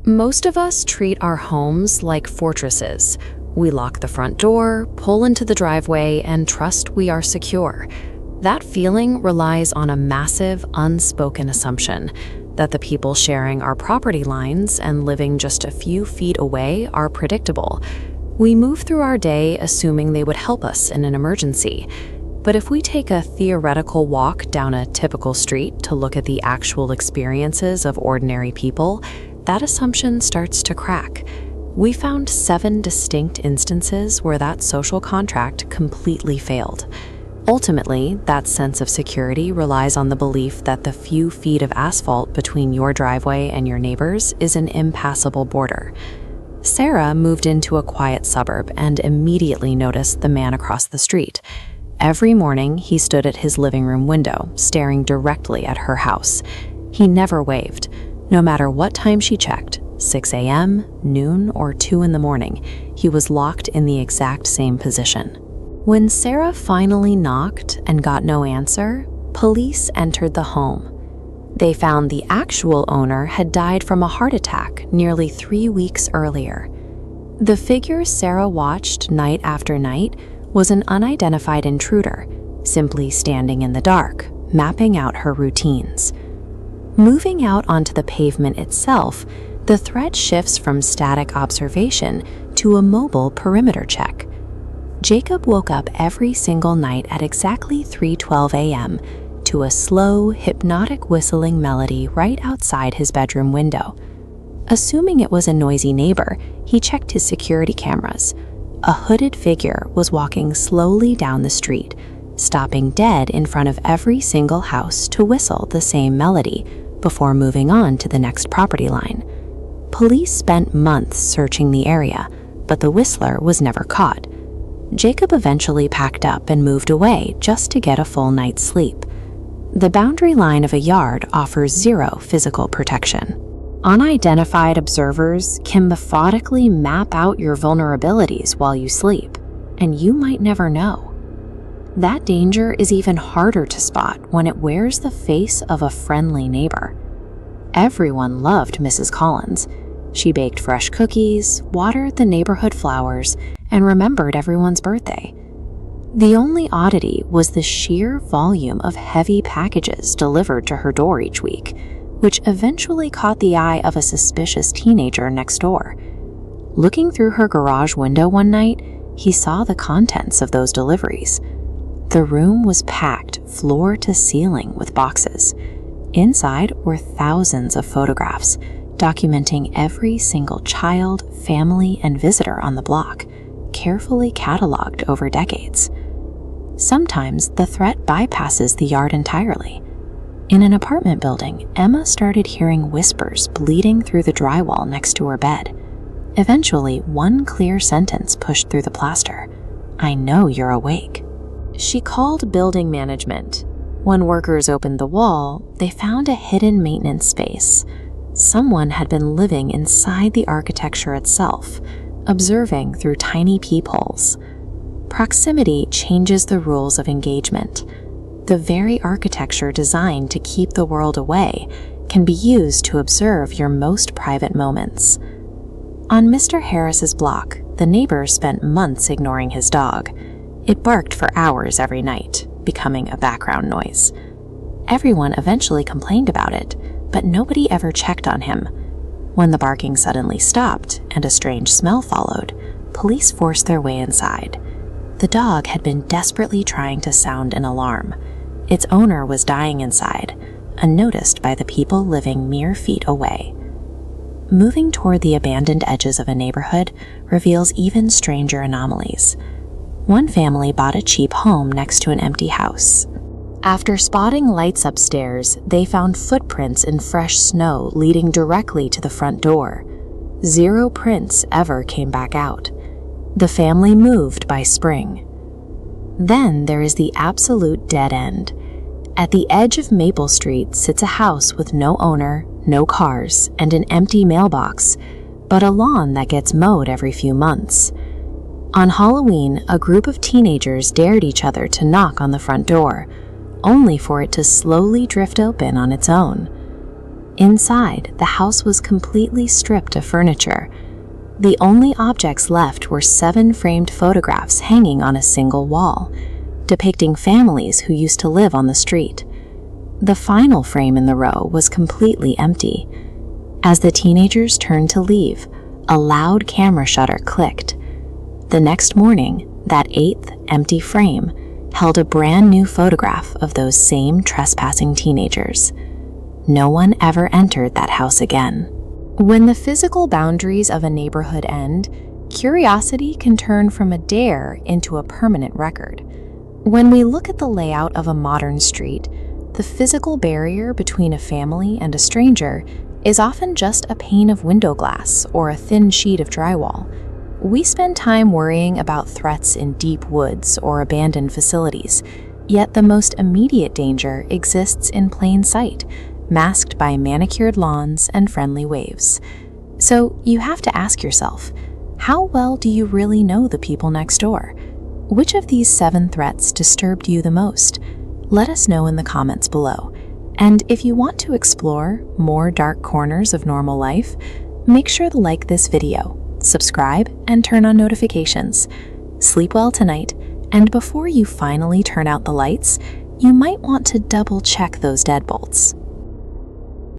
Most of us treat our homes like fortresses. We lock the front door, pull into the driveway, and trust we are secure. That feeling relies on a massive, unspoken assumption that the people sharing our property lines and living just a few feet away are predictable. We move through our day assuming they would help us in an emergency. But if we take a theoretical walk down a typical street to look at the actual experiences of ordinary people, that assumption starts to crack. We found 7 distinct instances where that social contract completely failed. Ultimately, that sense of security relies on the belief that the few feet of asphalt between your driveway and your neighbors is an impassable border. Sarah moved into a quiet suburb and immediately noticed the man across the street. Every morning, he stood at his living room window, staring directly at her house. He never waved. No matter what time she checked, 6 a.m., noon, or 2 in the morning, he was locked in the exact same position. When Sarah finally knocked and got no answer, police entered the home. They found the actual owner had died from a heart attack nearly 3 weeks earlier. The figure Sarah watched night after night was an unidentified intruder, simply standing in the dark, mapping out her routines. Moving out onto the pavement itself, the threat shifts from static observation to a mobile perimeter check. Jacob woke up every single night at exactly 3:12 a.m. to a slow, hypnotic whistling melody right outside his bedroom window. Assuming it was a noisy neighbor, he checked his security cameras. A hooded figure was walking slowly down the street, stopping dead in front of every single house to whistle the same melody before moving on to the next property line. Police spent months searching the area, but the whistler was never caught. Jacob eventually packed up and moved away just to get a full night's sleep. The boundary line of a yard offers 0 physical protection. Unidentified observers can methodically map out your vulnerabilities while you sleep, and you might never know. That danger is even harder to spot when it wears the face of a friendly neighbor. Everyone loved Mrs. Collins. She baked fresh cookies, watered the neighborhood flowers, and remembered everyone's birthday. The only oddity was the sheer volume of heavy packages delivered to her door each week, which eventually caught the eye of a suspicious teenager next door. Looking through her garage window one night, he saw the contents of those deliveries. The room was packed floor to ceiling with boxes. Inside were thousands of photographs documenting every single child, family, and visitor on the block, carefully cataloged over decades. Sometimes the threat bypasses the yard entirely. In an apartment building, Emma started hearing whispers bleeding through the drywall next to her bed. Eventually, one clear sentence pushed through the plaster: "I know you're awake." She called building management. When workers opened the wall, they found a hidden maintenance space. Someone had been living inside the architecture itself, observing through tiny peepholes. Proximity changes the rules of engagement. The very architecture designed to keep the world away can be used to observe your most private moments. On Mr. Harris's block, the neighbors spent months ignoring his dog. It barked for hours every night, becoming a background noise. Everyone eventually complained about it, but nobody ever checked on him. When the barking suddenly stopped and a strange smell followed, police forced their way inside. The dog had been desperately trying to sound an alarm. Its owner was dying inside, unnoticed by the people living mere feet away. Moving toward the abandoned edges of a neighborhood reveals even stranger anomalies. One family bought a cheap home next to an empty house. After spotting lights upstairs, they found footprints in fresh snow leading directly to the front door. 0 prints ever came back out. The family moved by spring. Then there is the absolute dead end. At the edge of Maple Street sits a house with no owner, no cars, and an empty mailbox, but a lawn that gets mowed every few months. On Halloween, a group of teenagers dared each other to knock on the front door, only for it to slowly drift open on its own. Inside, the house was completely stripped of furniture. The only objects left were 7 framed photographs hanging on a single wall, depicting families who used to live on the street. The final frame in the row was completely empty. As the teenagers turned to leave, a loud camera shutter clicked. The next morning, that 8th empty frame held a brand new photograph of those same trespassing teenagers. No one ever entered that house again. When the physical boundaries of a neighborhood end, curiosity can turn from a dare into a permanent record. When we look at the layout of a modern street, the physical barrier between a family and a stranger is often just a pane of window glass or a thin sheet of drywall. We spend time worrying about threats in deep woods or abandoned facilities, yet the most immediate danger exists in plain sight, masked by manicured lawns and friendly waves. So you have to ask yourself, how well do you really know the people next door? Which of these 7 threats disturbed you the most? Let us know in the comments below. And if you want to explore more dark corners of normal life, make sure to like this video, subscribe, and turn on notifications. Sleep well tonight, and before you finally turn out the lights, you might want to double check those deadbolts.